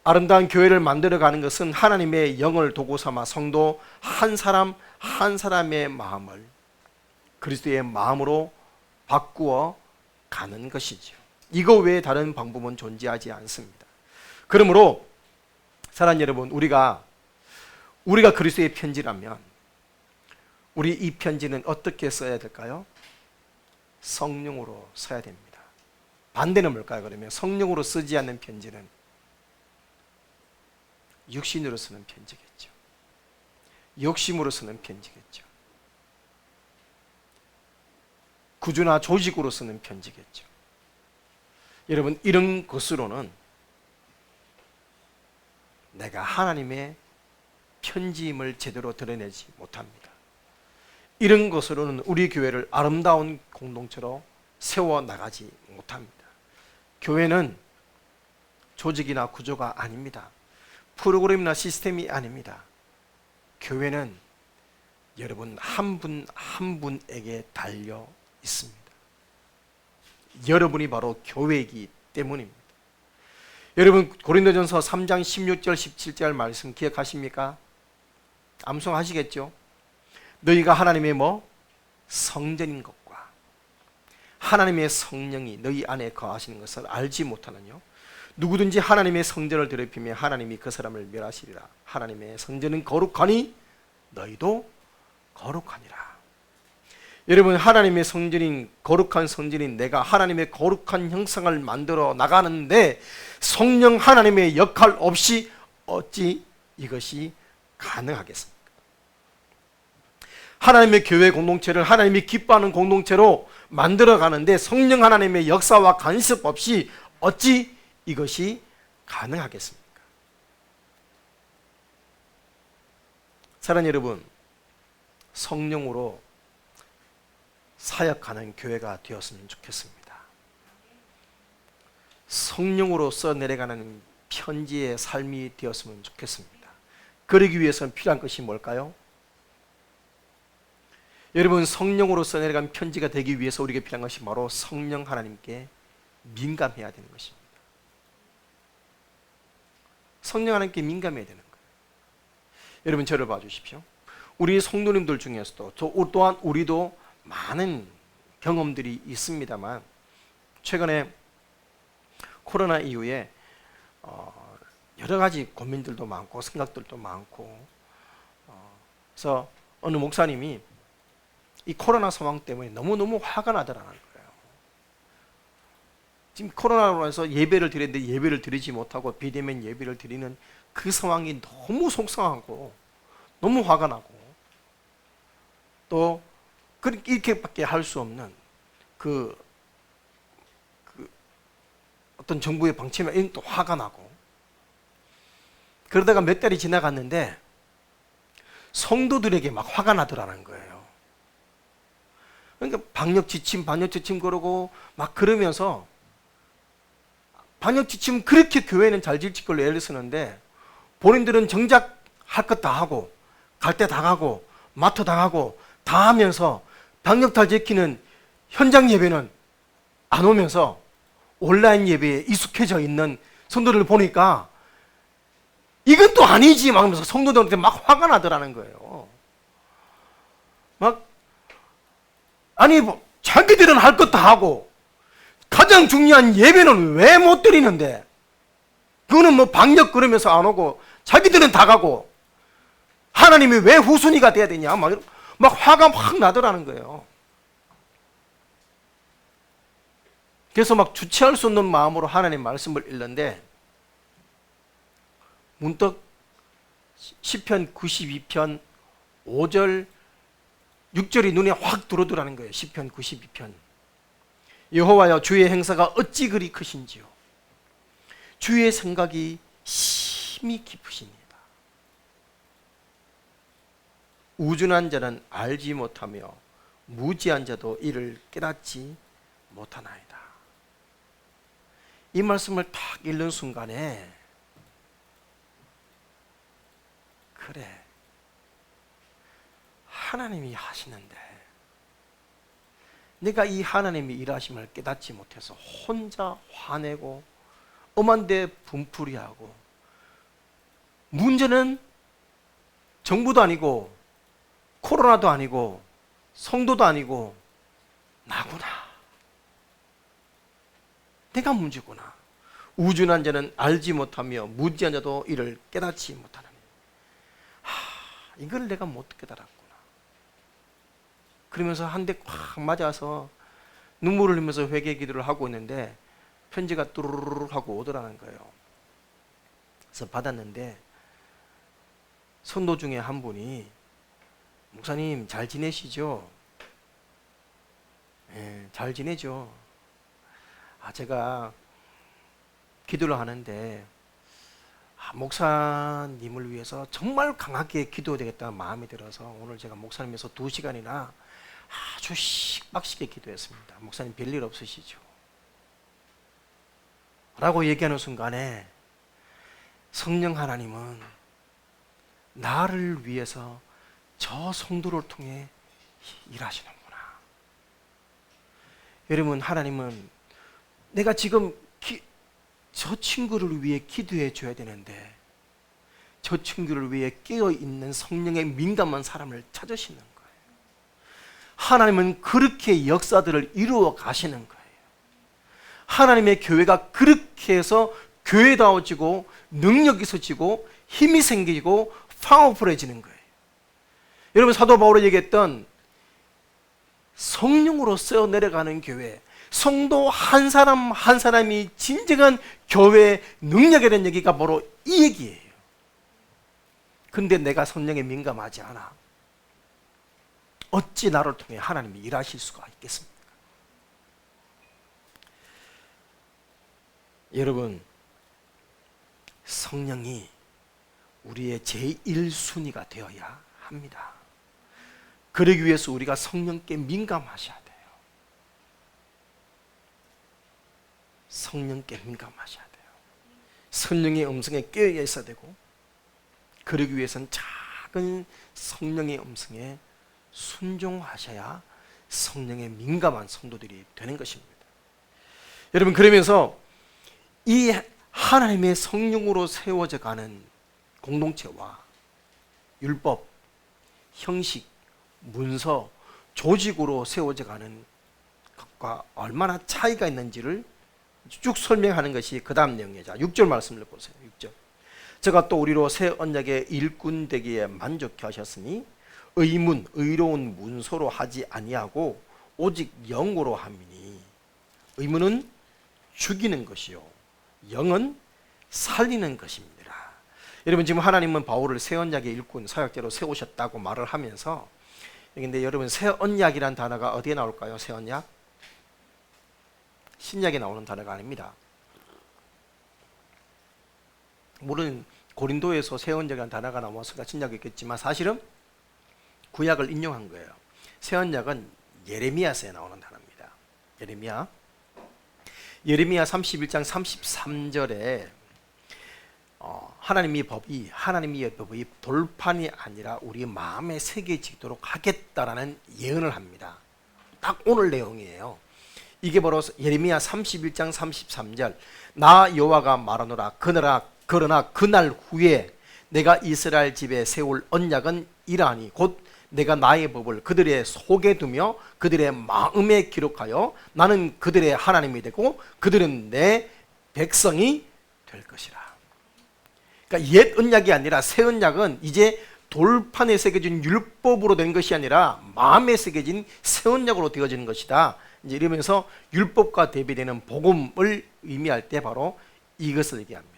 아름다운 교회를 만들어 가는 것은 하나님의 영을 도구 삼아 성도 한 사람 한 사람의 마음을 그리스도의 마음으로 바꾸어 가는 것이죠. 이거 외에 다른 방법은 존재하지 않습니다. 그러므로 사랑하는 여러분, 우리가 그리스도의 편지라면 우리 이 편지는 어떻게 써야 될까요? 성령으로 써야 됩니다. 반대는 뭘까요? 그러면 성령으로 쓰지 않는 편지는 육신으로 쓰는 편지겠죠. 욕심으로 쓰는 편지겠죠. 구조나 조직으로 쓰는 편지겠죠. 여러분, 이런 것으로는 내가 하나님의 편지임을 제대로 드러내지 못합니다. 이런 것으로는 우리 교회를 아름다운 공동체로 세워나가지 못합니다. 교회는 조직이나 구조가 아닙니다. 프로그램이나 시스템이 아닙니다. 교회는 여러분 한 분 한 분에게 달려 있습니다. 여러분이 바로 교회이기 때문입니다. 여러분, 고린도전서 3장 16절 17절 말씀 기억하십니까? 암송하시겠죠? 너희가 하나님의 성전인 것과 하나님의 성령이 너희 안에 거하시는 것을 알지 못하느뇨? 누구든지 하나님의 성전을 더럽히며 하나님이 그 사람을 멸하시리라. 하나님의 성전은 거룩하니 너희도 거룩하니라. 여러분, 하나님의 성전인, 거룩한 성전인 내가 하나님의 거룩한 형상을 만들어 나가는데 성령 하나님의 역할 없이 어찌 이것이 가능하겠습니까? 하나님의 교회 공동체를 하나님이 기뻐하는 공동체로 만들어 가는데 성령 하나님의 역사와 간섭 없이 어찌 이것이 가능하겠습니까? 사랑하는 여러분, 성령으로 사역하는 교회가 되었으면 좋겠습니다. 성령으로 써내려가는 편지의 삶이 되었으면 좋겠습니다. 그러기 위해서는 필요한 것이 뭘까요? 여러분, 성령으로 써내려간 편지가 되기 위해서 우리에게 필요한 것이 바로 성령 하나님께 민감해야 되는 것입니다. 성령 하나님께 민감해야 되는 거예요. 여러분, 저를 봐주십시오. 우리 성도님들 중에서도 또한 우리도 많은 경험들이 있습니다만 최근에 코로나 이후에 여러 가지 고민들도 많고 생각들도 많고 그래서 어느 목사님이 이 코로나 상황 때문에 너무너무 화가 나더라는 거예요. 지금 코로나로 해서 예배를 드렸는데 예배를 드리지 못하고 비대면 예배를 드리는 그 상황이 너무 속상하고 너무 화가 나고 또 이렇게밖에 할 수 없는 그 어떤 정부의 방침에 또 화가 나고 그러다가 몇 달이 지나갔는데 성도들에게 막 화가 나더라는 거예요. 그러니까 방역 지침 그러고 막 그러면서 방역 지침 그렇게 교회는 잘 지킬 걸로 애를 쓰는데 본인들은 정작 할 것 다 하고 갈 때 다 가고 마트 다 가고 다 하면서 방역 다 지키는 현장 예배는 안 오면서 온라인 예배에 익숙해져 있는 성도들을 보니까 이건 또 아니지 막 하면서 성도들한테 막 화가 나더라는 거예요. 막 아니 뭐 자기들은 할 것 다 하고 가장 중요한 예배는 왜 못 드리는데 그거는 뭐 방역 그러면서 안 오고 자기들은 다 가고 하나님이 왜 후순위가 돼야 되냐 막 화가 확 나더라는 거예요. 그래서 막 주체할 수 없는 마음으로 하나님 말씀을 읽는데 문득 시편 92편 5절 6절이 눈에 확 들어오더라는 거예요. 시편 92편. 여호와여 주의 행사가 어찌 그리 크신지요. 주의 생각이 심히 깊으시니이다. 우준한 자는 알지 못하며 무지한 자도 이를 깨닫지 못하나이다. 이 말씀을 딱 읽는 순간에 그래 하나님이 하시는데 내가 이 하나님이 일하심을 깨닫지 못해서 혼자 화내고 엄한데 분풀이하고 문제는 정부도 아니고 코로나도 아니고 성도도 아니고 나구나. 내가 문제구나. 우준한 자는 알지 못하며 무지한 자도 이를 깨닫지 못하느니 이걸 내가 못 깨달았구나. 그러면서 한 대 꽉 맞아서 눈물을 흘리면서 회개 기도를 하고 있는데 편지가 뚜루루루 하고 오더라는 거예요. 그래서 받았는데 성도 중에 한 분이 목사님 잘 지내시죠? 네, 잘 지내죠. 제가 기도를 하는데 목사님을 위해서 정말 강하게 기도해야 되겠다는 마음이 들어서 오늘 제가 목사님에서 2시간이나 아주 빡시게 기도했습니다. 목사님 별일 없으시죠? 라고 얘기하는 순간에 성령 하나님은 나를 위해서 저 성도를 통해 일하시는구나. 여러분, 하나님은 내가 지금 저 친구를 위해 기도해 줘야 되는데 저 친구를 위해 깨어있는 성령의 민감한 사람을 찾으시는 거예요. 하나님은 그렇게 역사들을 이루어 가시는 거예요. 하나님의 교회가 그렇게 해서 교회다워지고 능력이 있어지고 힘이 생기고 파워풀해지는 거예요. 여러분, 사도 바울이 얘기했던 성령으로 써 내려가는 교회, 성도 한 사람 한 사람이 진정한 교회의 능력이라는 얘기가 바로 이 얘기예요. 근데 내가 성령에 민감하지 않아. 어찌 나를 통해 하나님이 일하실 수가 있겠습니까? 여러분, 성령이 우리의 제1순위가 되어야 합니다. 그러기 위해서 우리가 성령께 민감하셔야 돼요. 성령께 민감하셔야 돼요. 성령의 음성에 깨어 있어야 되고, 그러기 위해서는 작은 성령의 음성에 순종하셔야 성령에 민감한 성도들이 되는 것입니다. 여러분, 그러면서 이 하나님의 성령으로 세워져 가는 공동체와 율법, 형식, 문서, 조직으로 세워져 가는 것과 얼마나 차이가 있는지를 쭉 설명하는 것이 그 다음 내용이죠. 6절 말씀을 보세요. 6절. 제가 또 우리로 새 언약의 일꾼 되기에 만족해 하셨으니 의문, 의로운 문서로 하지 아니하고 오직 영으로 함이니. 의문은 죽이는 것이요, 영은 살리는 것입니다. 여러분, 지금 하나님은 바울을 새 언약의 일꾼, 사역자로 세우셨다고 말을 하면서, 근데 여러분, 새 언약이란 단어가 어디에 나올까요? 새 언약? 신약에 나오는 단어가 아닙니다. 물론 고린도에서 새 언약이라는 단어가 나와서 신약이겠지만 사실은 구약을 인용한 거예요. 새 언약은 예레미야서에 나오는 단어입니다. 예레미야 31장 33절에 하나님의 법이 돌판이 아니라 우리 마음에 새겨지도록 하겠다라는 예언을 합니다. 딱 오늘 내용이에요. 이게 바로 예레미야 31장 33절. 나 여호와가 말하노라. 그러나 그날 후에 내가 이스라엘 집에 세울 언약은 이러하니 곧 내가 나의 법을 그들의 속에 두며 그들의 마음에 기록하여 나는 그들의 하나님이 되고 그들은 내 백성이 될 것이라. 그러니까 옛 언약이 아니라 새 언약은 이제 돌판에 새겨진 율법으로 된 것이 아니라 마음에 새겨진 새 언약으로 되어지는 것이다. 이제 이러면서 율법과 대비되는 복음을 의미할 때 바로 이것을 얘기합니다.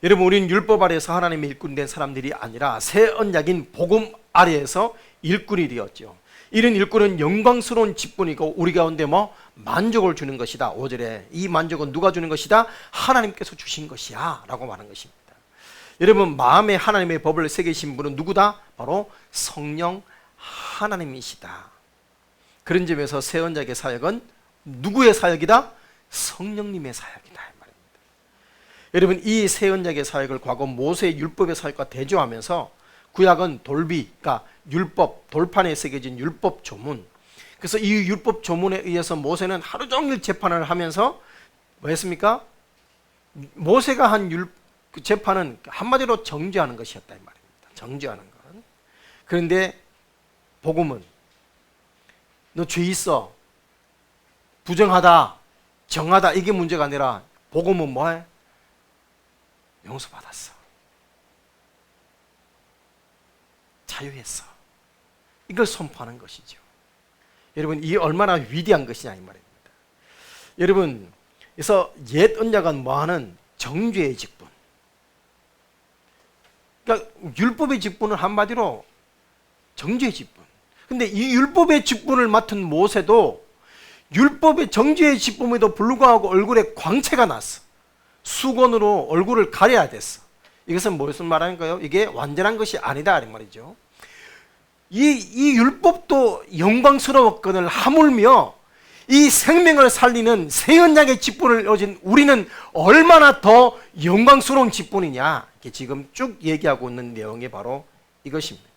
여러분, 우리는 율법 아래에서 하나님의 일꾼된 사람들이 아니라 새 언약인 복음 아래에서 일꾼이 되었죠. 이런 일꾼은 영광스러운 직분이고 우리 가운데 만족을 주는 것이다. 5절에 이 만족은 누가 주는 것이다? 하나님께서 주신 것이야 라고 말한 것입니다. 여러분, 마음에 하나님의 법을 새기신 분은 누구다? 바로 성령 하나님이시다. 그런 점에서 새 언약의 사역은 누구의 사역이다? 성령님의 사역이다 이 말입니다. 여러분, 이 새 언약의 사역을 과거 모세의 율법의 사역과 대조하면서 구약은 그러니까 율법, 돌판에 새겨진 율법 조문. 그래서 이 율법 조문에 의해서 모세는 하루 종일 재판을 하면서 뭐 했습니까? 모세가 한 재판은 한마디로 정죄하는 것이었다 이 말입니다. 정죄하는 것. 그런데 복음은 너 죄 있어, 부정하다, 정하다, 이게 문제가 아니라 복음은 뭐해? 용서받았어, 자유했어, 이걸 선포하는 것이죠. 여러분, 이게 얼마나 위대한 것이냐 이 말입니다. 여러분, 그래서 옛 언약은 뭐하는? 정죄의 직분. 그러니까 율법의 직분은 한마디로 정죄의 직분. 근데 이 율법의 직분을 맡은 모세도 율법의 정죄의 직분에도 불구하고 얼굴에 광채가 났어. 수건으로 얼굴을 가려야 됐어. 이것은 무슨 말하는가요? 이게 완전한 것이 아니다 이 말이죠. 이 율법도 영광스러웠거늘 하물며 이 생명을 살리는 새 언약의 직분을 얻은 우리는 얼마나 더 영광스러운 직분이냐, 이게 지금 쭉 얘기하고 있는 내용이 바로 이것입니다.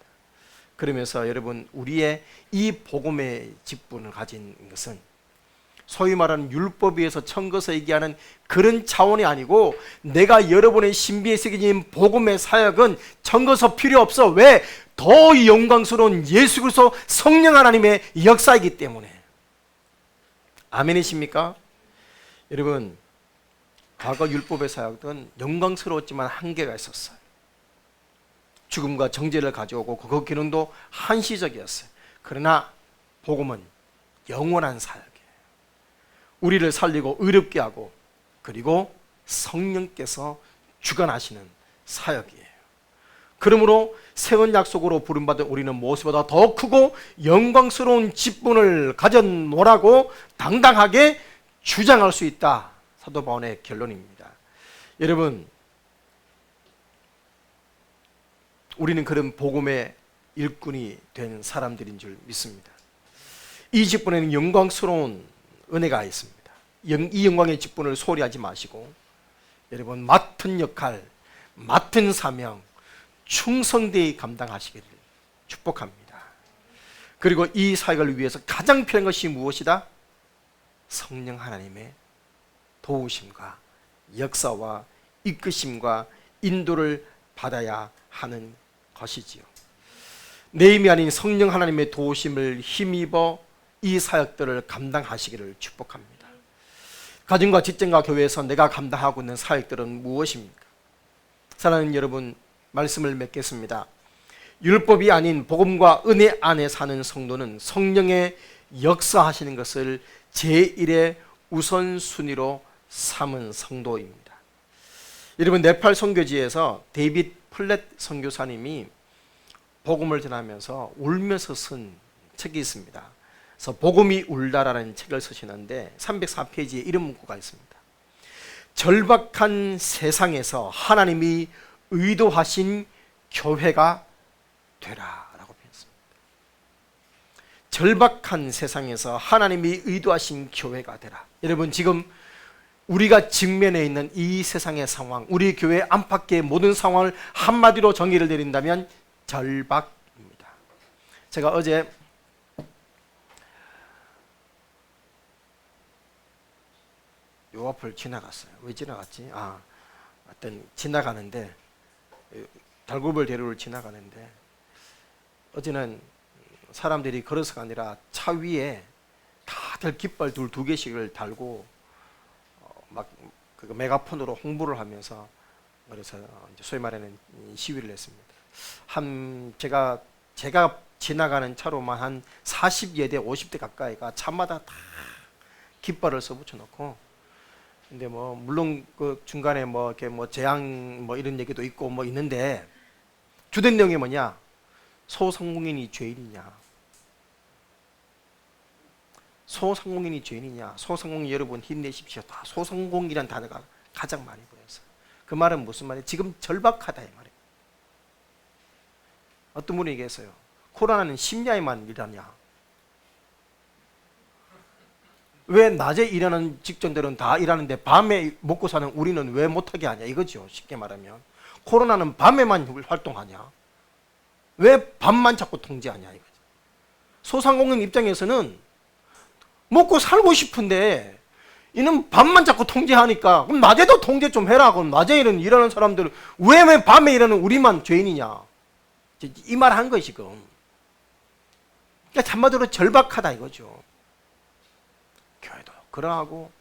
그러면서 여러분, 우리의 이 복음의 직분을 가진 것은 소위 말하는 율법에서 천거서 얘기하는 그런 차원이 아니고, 내가 여러분의 신비에 새겨진 복음의 사역은 천거서 필요 없어. 왜? 더 영광스러운 예수 그리스도 성령 하나님의 역사이기 때문에. 아멘이십니까? 여러분, 과거 율법의 사역은 영광스러웠지만 한계가 있었어요. 죽음과 정죄를 가져오고 그 기능도 한시적이었어요. 그러나 복음은 영원한 사역이에요. 우리를 살리고 의롭게 하고 그리고 성령께서 주관하시는 사역이에요. 그러므로 새언 약속으로 부름받은 우리는 무엇보다 더 크고 영광스러운 직분을 가졌노라고 당당하게 주장할 수 있다. 사도 바울의 결론입니다. 여러분, 우리는 그런 복음의 일꾼이 된 사람들인 줄 믿습니다. 이 직분에는 영광스러운 은혜가 있습니다. 이 영광의 직분을 소홀히 하지 마시고 여러분, 맡은 역할, 맡은 사명 충성되이 감당하시기를 축복합니다. 그리고 이 사역을 위해서 가장 필요한 것이 무엇이다? 성령 하나님의 도우심과 역사와 이끄심과 인도를 받아야 하는 것이지요. 내 힘이 아닌 성령 하나님의 도우심을 힘입어 이 사역들을 감당하시기를 축복합니다. 가정과 직장과 교회에서 내가 감당하고 있는 사역들은 무엇입니까? 사랑하는 여러분, 말씀을 맺겠습니다. 율법이 아닌 복음과 은혜 안에 사는 성도는 성령의 역사하시는 것을 제1의 우선순위로 삼은 성도입니다. 여러분, 네팔 선교지에서 데이빗 플랫 선교사님이 복음을 전하면서 울면서 쓴 책이 있습니다. 그래서 복음이 울다라는 책을 쓰시는데 304페이지에 이런 문구가 있습니다. 절박한 세상에서 하나님이 의도하신 교회가 되라라고 표현했습니다. 절박한 세상에서 하나님이 의도하신 교회가 되라. 여러분, 지금 우리가 직면해 있는 이 세상의 상황, 우리 교회 안팎의 모든 상황을 한마디로 정의를 내린다면 절박입니다. 제가 어제 요 앞을 지나갔어요. 왜 지나갔지? 어떤 지나가는데 달구벌 대로를 지나가는데 어제는 사람들이 걸어서가 아니라 차 위에 다들 깃발 두 개씩을 달고 막 그 메가폰으로 홍보를 하면서 그래서 이제 소위 말하는 시위를 했습니다. 제가 지나가는 차로만 한 40여 대, 50대 가까이가 차마다 다 깃발을 써붙여 놓고, 근데 뭐 물론 그 중간에 뭐 이렇게 뭐 재앙 뭐 이런 얘기도 있고 뭐 있는데 주된 내용이 뭐냐? 소상공인이 죄인이냐? 소상공인이 죄인이냐? 소상공인 여러분 힘내십시오. 다 소상공인이라는 단어가 가장 많이 보였어요. 그 말은 무슨 말이에요? 지금 절박하다 이 말이에요. 어떤 분이 얘기했어요. 코로나는 심야에만 일하냐? 왜 낮에 일하는 직종들은 다 일하는데 밤에 먹고 사는 우리는 왜 못하게 하냐 이거죠. 쉽게 말하면 코로나는 밤에만 활동하냐? 왜 밤만 자꾸 통제하냐 이거죠. 소상공인 입장에서는 먹고 살고 싶은데 이는 밤만 자꾸 통제하니까 그럼 낮에도 통제 좀 해라. 그럼 낮에 일하는 사람들은 왜 밤에 일하는 우리만 죄인이냐? 이 말 한 거예요 지금. 그러니까 한마디로 절박하다 이거죠. 교회도 그러하고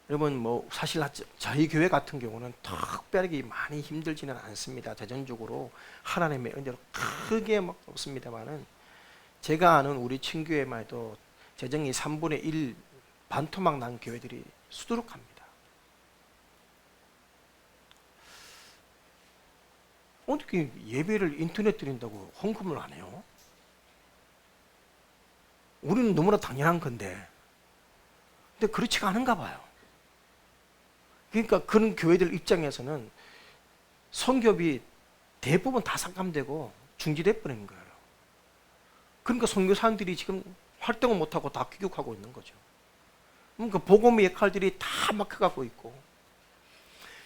여러분 뭐 사실 저희 교회 같은 경우는 특별하게 많이 힘들지는 않습니다. 재정적으로 하나님의 은혜로 크게 막 없습니다만은 제가 아는 우리 친교회만 해도 재정이 3분의 1 반토막 난 교회들이 수두룩합니다. 어떻게 예배를 인터넷 드린다고 헌금을 안 해요? 우리는 너무나 당연한 건데 근데 그렇지가 않은가 봐요. 그러니까 그런 교회들 입장에서는 선교비 대부분 다 삭감되고 중지돼 버리는 거예요. 그러니까 선교사님들이 지금 활동을 못하고 다 귀국하고 있는 거죠. 그러니까 복음의 역할들이 다 막혀가고 있고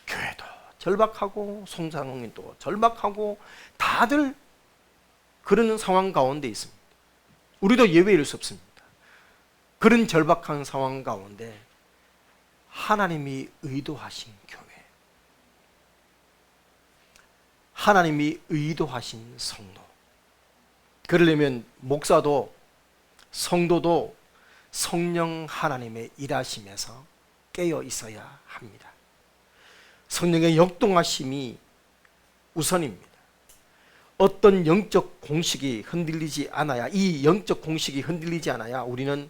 교회도 절박하고 소상공인도 절박하고 다들 그런 상황 가운데 있습니다. 우리도 예외일 수 없습니다. 그런 절박한 상황 가운데 하나님이 의도하신 교회, 하나님이 의도하신 성도, 그러려면 목사도 성도도 성령 하나님의 일하심에서 깨어 있어야 합니다. 성령의 역동하심이 우선입니다. 어떤 영적 공식이 흔들리지 않아야, 이 영적 공식이 흔들리지 않아야 우리는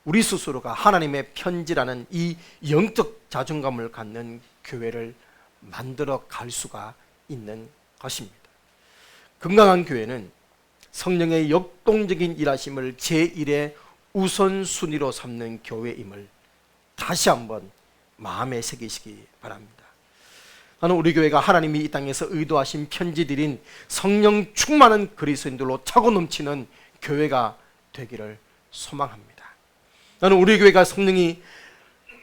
우리 스스로가 하나님의 편지라는 이 영적 자존감을 갖는 교회를 만들어 갈 수가 있는 것입니다. 건강한 교회는 성령의 역동적인 일하심을 제1의 우선순위로 삼는 교회임을 다시 한번 마음에 새기시기 바랍니다. 나는 우리 교회가 하나님이 이 땅에서 의도하신 편지들인 성령 충만한 그리스도인들로 차고 넘치는 교회가 되기를 소망합니다. 나는 우리 교회가 성령이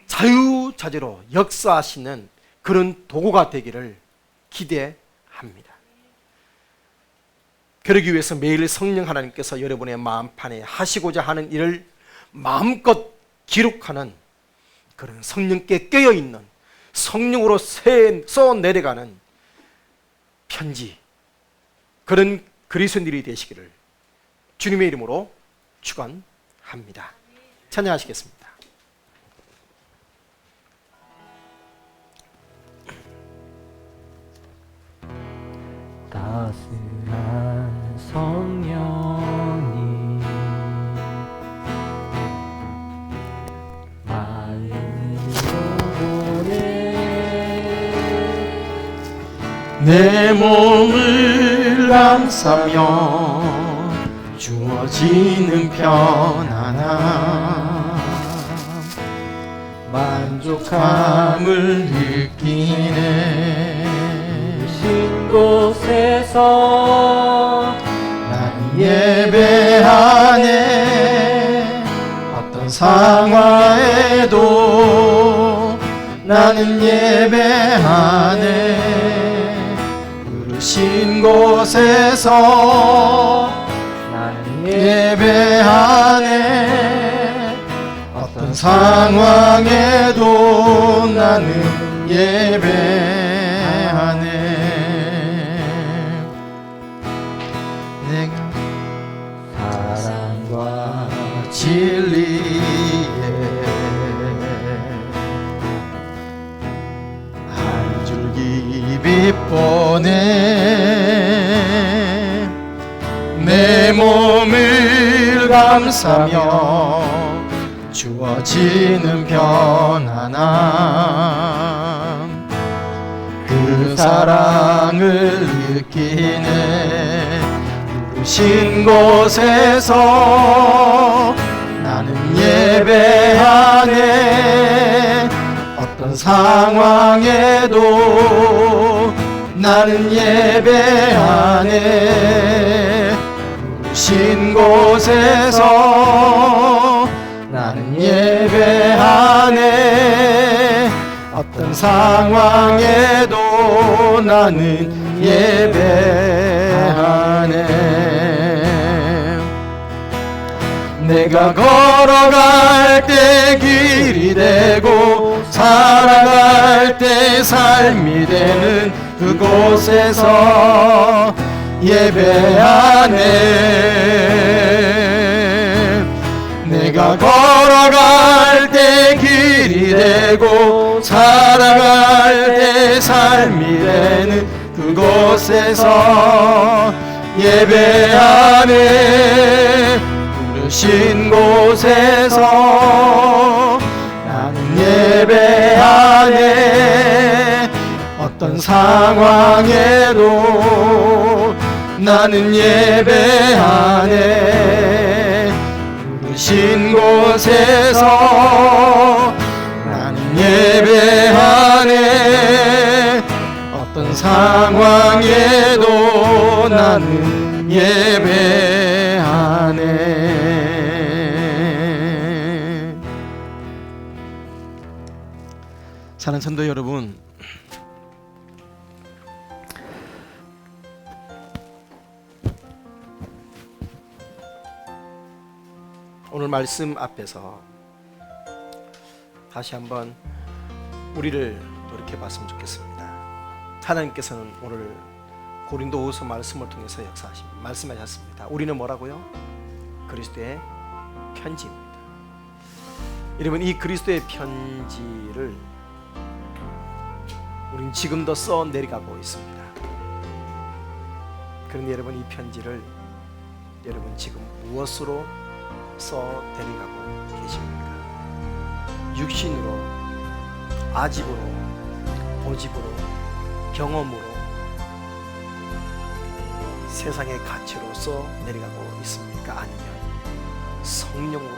자유자재로 역사하시는 그런 도구가 되기를 기대합니다. 그러기 위해서 매일 성령 하나님께서 여러분의 마음판에 하시고자 하는 일을 마음껏 기록하는 그런 성령께 깨어있는, 성령으로 써내려가는 편지, 그런 그리스도인들이 되시기를 주님의 이름으로 축원합니다. 찬양하시겠습니다. 따스한 성령이 마음으로 내 몸을 감싸며 주어지는 편안함, 만족함을 느끼네. 신 곳에서 난 예배하네. 어떤 상황에도 나는 예배하네. 부르신 곳에서 나는 예배하네. 어떤 상황에도 나는 예배하네. 내가 사랑과 진리에 한 줄기 빛 보내. 내 몸을 감싸며 주어지는 편안함, 그 사랑을 느끼네. 부르신 곳에서 나는 예배하네. 어떤 상황에도 나는 예배하네. 부르신 곳에서 나는 예배하네. 어떤 상황에도 나는 예배하네. 내가 걸어갈 때 길이 되고 살아갈 때 삶이 되는 그곳에서 예배하네. 내가 걸어갈 때 길이 되고 살아갈 때 삶이 되는 그곳에서 예배하네. 부르신 곳에서 나는 예배하네. 어떤 상황에도 나는 예배하네. 부르신 곳에서 나는 예배하네. 어떤 상황에도 나는 예배하네. 사랑하는 성도 여러분, 오늘 말씀 앞에서 다시 한번 우리를 돌이켜 봤으면 좋겠습니다. 하나님께서는 오늘 고린도후서 말씀을 통해서 말씀하셨습니다. 우리는 뭐라고요? 그리스도의 편지입니다. 여러분, 이 그리스도의 편지를 우리는 지금도 써 내려가고 있습니다. 그런데 여러분, 이 편지를 여러분 지금 무엇으로 써 데려가고 계십니까? 육신으로, 아집으로, 고집으로, 경험으로, 세상의 가치로 써 내려가고 있습니까? 아니면 성령으로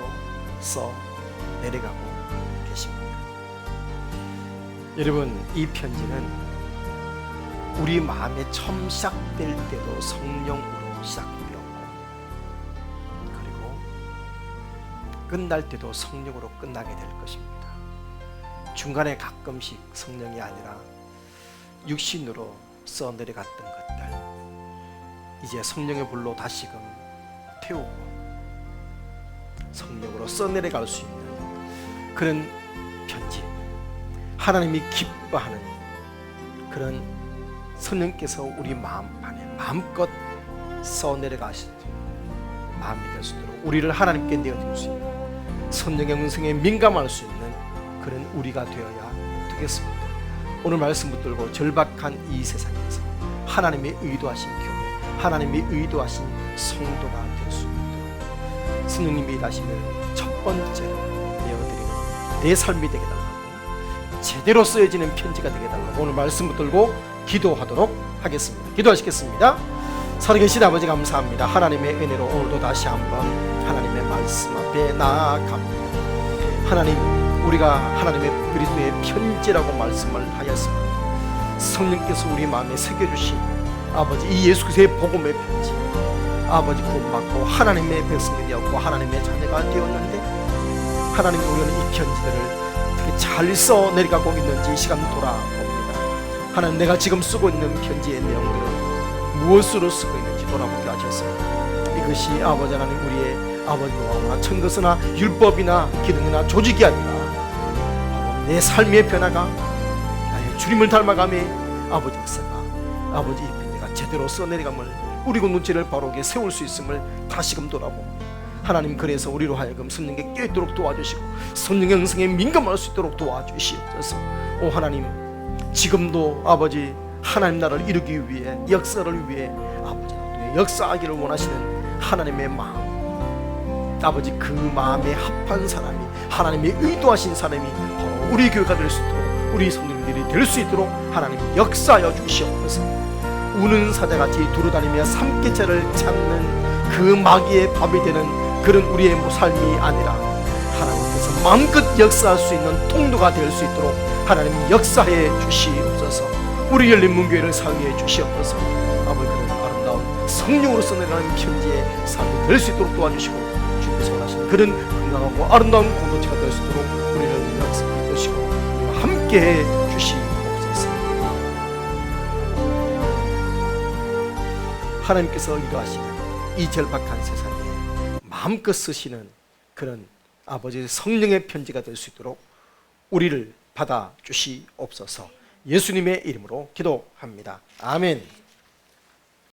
써 내려가고 계십니까? 여러분, 이 편지는 우리 마음에 처음 시작될 때도 성령으로 시작되었고, 그리고 끝날 때도 성령으로 끝나게 될 것입니다. 중간에 가끔씩 성령이 아니라 육신으로 써 내려갔던 것들, 이제 성령의 불로 다시금 태우고 성령으로 써 내려갈 수 있는 그런 편지, 하나님이 기뻐하는 그런 성령께서 우리 마음 안에 마음껏 써 내려가실 수 있는 마음이 될 수 있도록 우리를 하나님께 내어드릴 수 있는, 성령의 음성에 민감할 수 있는 그런 우리가 되어야 되겠습니다. 오늘 말씀 붙들고 절박한 이 세상에서 하나님의 의도하신 교회, 하나님의 의도하신 성도가 될 수 있도록 성령님이 일하시면 첫 번째로 내어드리는 내 삶이 되게 달라고, 제대로 쓰여지는 편지가 되게 달라고 오늘 말씀 붙들고 기도하도록 하겠습니다. 기도하시겠습니다. 살아계신 아버지, 감사합니다. 하나님의 은혜로 오늘도 다시 한번 하나님의 말씀 앞에 나아갑니다. 하나님, 우리가 하나님의 그리스도의 편지라고 말씀을 하였습니다. 성령께서 우리 마음에 새겨주신 아버지 이 예수 그리스도의 복음의 편지, 아버지 구원받고 하나님의 백성이 되었고 하나님의 자녀가 되었는데, 하나님, 우리는 이 편지들을 어떻게 잘 써 내려가고 있는지 이 시간 돌아봅니다. 하나님, 내가 지금 쓰고 있는 편지의 내용들은 무엇으로 쓰고 있는지 돌아보게 하셨습니다. 이것이 아버지 하나님, 우리의 아버지 노하우나 천것이나 율법이나 기능이나 조직이 아니라 내 삶의 변화가, 나의 주님을 닮아감의 아버지 역사가, 아버지 이 편지가 제대로 써내려감을, 우리 공동체를 바로게 세울 수 있음을 다시금 돌아봅니다. 하나님, 그래서 우리로 하여금 성령께 껴있도록 도와주시고 성령의 음성에 민감할 수 있도록 도와주시옵소서. 오 하나님, 지금도 아버지 하나님 나라를 이루기 위해, 역사를 위해 아버지 역사하기를 원하시는 하나님의 마음, 아버지 그 마음에 합한 사람이, 하나님의 의도하신 사람이 바로 우리 교회가 될 수 있도록, 우리 성도님들이 될 수 있도록 하나님 역사하여 주시옵소서. 우는 사자같이 두루다니며 삼계자를 찾는 그 마귀의 밥이 되는 그런 우리의 삶이 아니라 하나님께서 마음껏 역사할 수 있는 통로가 될 수 있도록 하나님 역사해 주시옵소서. 우리 열린 문교회를 사용해 주시옵소서. 아버지, 그런 아름다운 성령으로서 내려가는 편지의 삶이 될 수 있도록 도와주시고, 주님께서 원하시는 그런 건강하고 아름다운 공동체가 될 수 있도록 우리를 역사해 주시고 함께해 주시옵소서. 하나님께서 인도하시는 이 절박한 세상에 마음껏 쓰시는 그런 아버지 성령의 편지가 될 수 있도록 우리를 받아 주시옵소서. 예수님의 이름으로 기도합니다. 아멘.